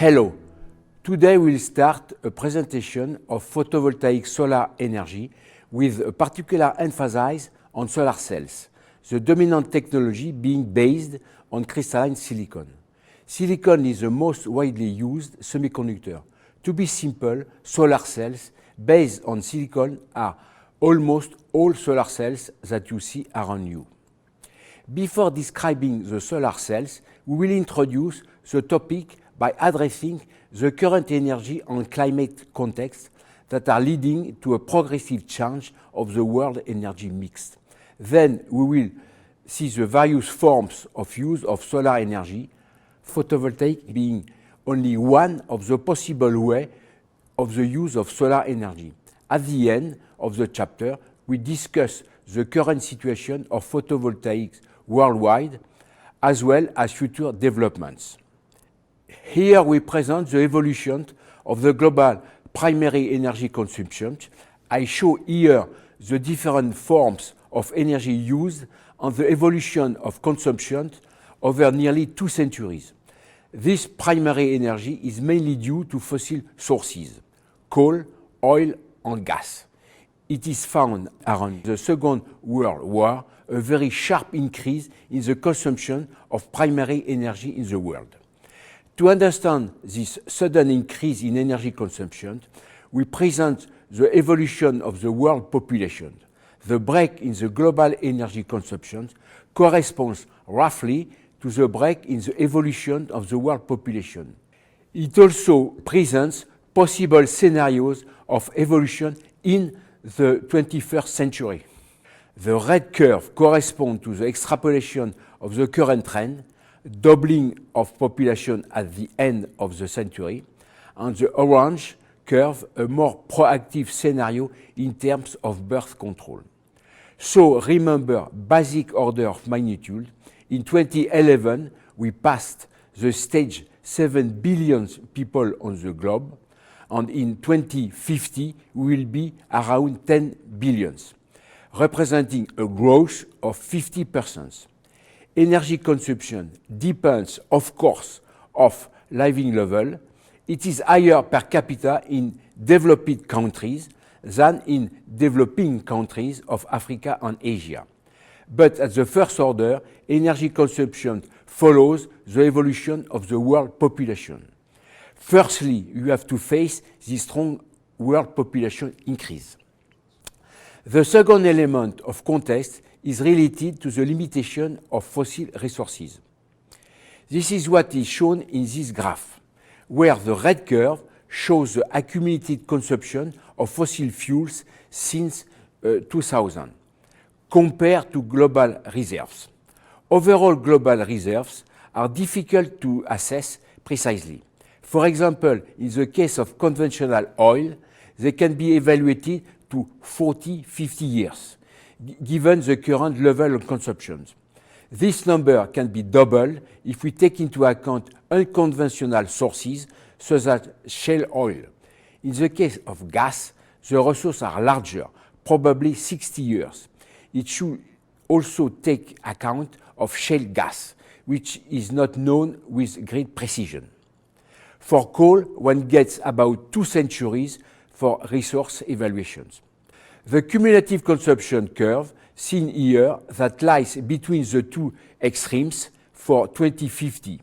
Hello, today we'll start a presentation of photovoltaic solar energy with a particular emphasis on solar cells, the dominant technology being based on crystalline silicon. Silicon is the most widely used semiconductor. To be simple, solar cells based on silicon are almost all solar cells that you see around you. Before describing the solar cells, we will introduce the topic by addressing the current energy and climate contexts that are leading to a progressive change of the world energy mix. Then we will see the various forms of use of solar energy, photovoltaic being only one of the possible ways of the use of solar energy. At the end of the chapter, we discuss the current situation of photovoltaics worldwide, as well as future developments. Here we present the evolution of the global primary energy consumption. I show here the different forms of energy used and the evolution of consumption over nearly 2 centuries. This primary energy is mainly due to fossil sources, coal, oil and gas. It is found around the Second World War a very sharp increase in the consumption of primary energy in the world. To understand this sudden increase in energy consumption, we present the evolution of the world population. The break in the global energy consumption corresponds roughly to the break in the evolution of the world population. It also presents possible scenarios of evolution in the 21st century. The red curve corresponds to the extrapolation of the current trend, doubling of population at the end of the century, and the orange curve a more proactive scenario in terms of birth control. So remember basic order of magnitude. In 2011, we passed the stage 7 billion people on the globe, and in 2050 we will be around 10 billion, representing a growth of 50%. Energy consumption depends, of course, of living level. It is higher per capita in developed countries than in developing countries of Africa and Asia. But at the first order, energy consumption follows the evolution of the world population. Firstly, you have to face the strong world population increase. The second element of context is related to the limitation of fossil resources. This is what is shown in this graph, where the red curve shows the accumulated consumption of fossil fuels since 2000, compared to global reserves. Overall global reserves are difficult to assess precisely. For example, in the case of conventional oil, they can be evaluated to 40-50 years, given the current level of consumption. This number can be doubled if we take into account unconventional sources such as shale oil. In the case of gas, the resources are larger, probably 60 years. It should also take account of shale gas, which is not known with great precision. For coal, one gets about 2 centuries for resource evaluations. The cumulative consumption curve seen here that lies between the two extremes for 2050.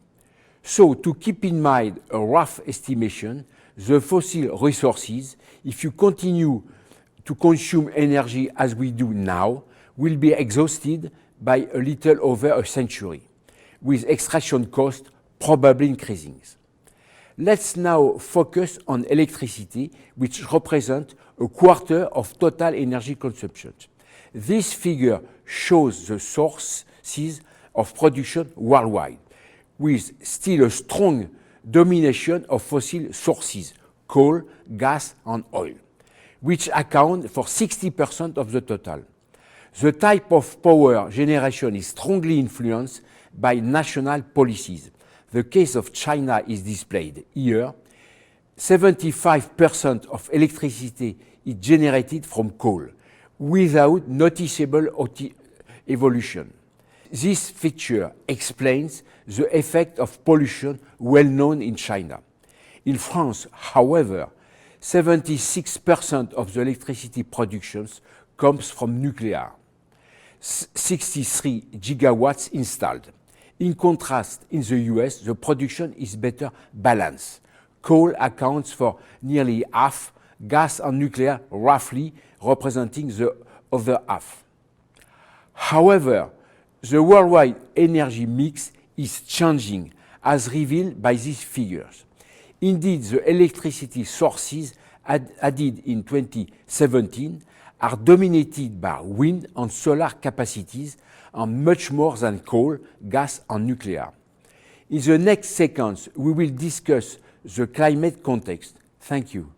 So to keep in mind a rough estimation, the fossil resources, if you continue to consume energy as we do now, will be exhausted by a little over a century, with extraction cost probably increasing. Let's now focus on electricity, which represents a quarter of total energy consumption. This figure shows the sources of production worldwide, with still a strong domination of fossil sources, coal, gas and oil, which account for 60% of the total. The type of power generation is strongly influenced by national policies. The case of China is displayed here. 75% of electricity is generated from coal, without noticeable evolution. This feature explains the effect of pollution well known in China. In France, however, 76% of the electricity production comes from nuclear, 63 gigawatts installed. In contrast, in the US, the production is better balanced. Coal accounts for nearly half, gas and nuclear roughly representing the other half. However, the worldwide energy mix is changing, as revealed by these figures. Indeed, the electricity sources added in 2017 are dominated by wind and solar capacities and much more than coal, gas and nuclear. In the next seconds, we will discuss the climate context. Thank you.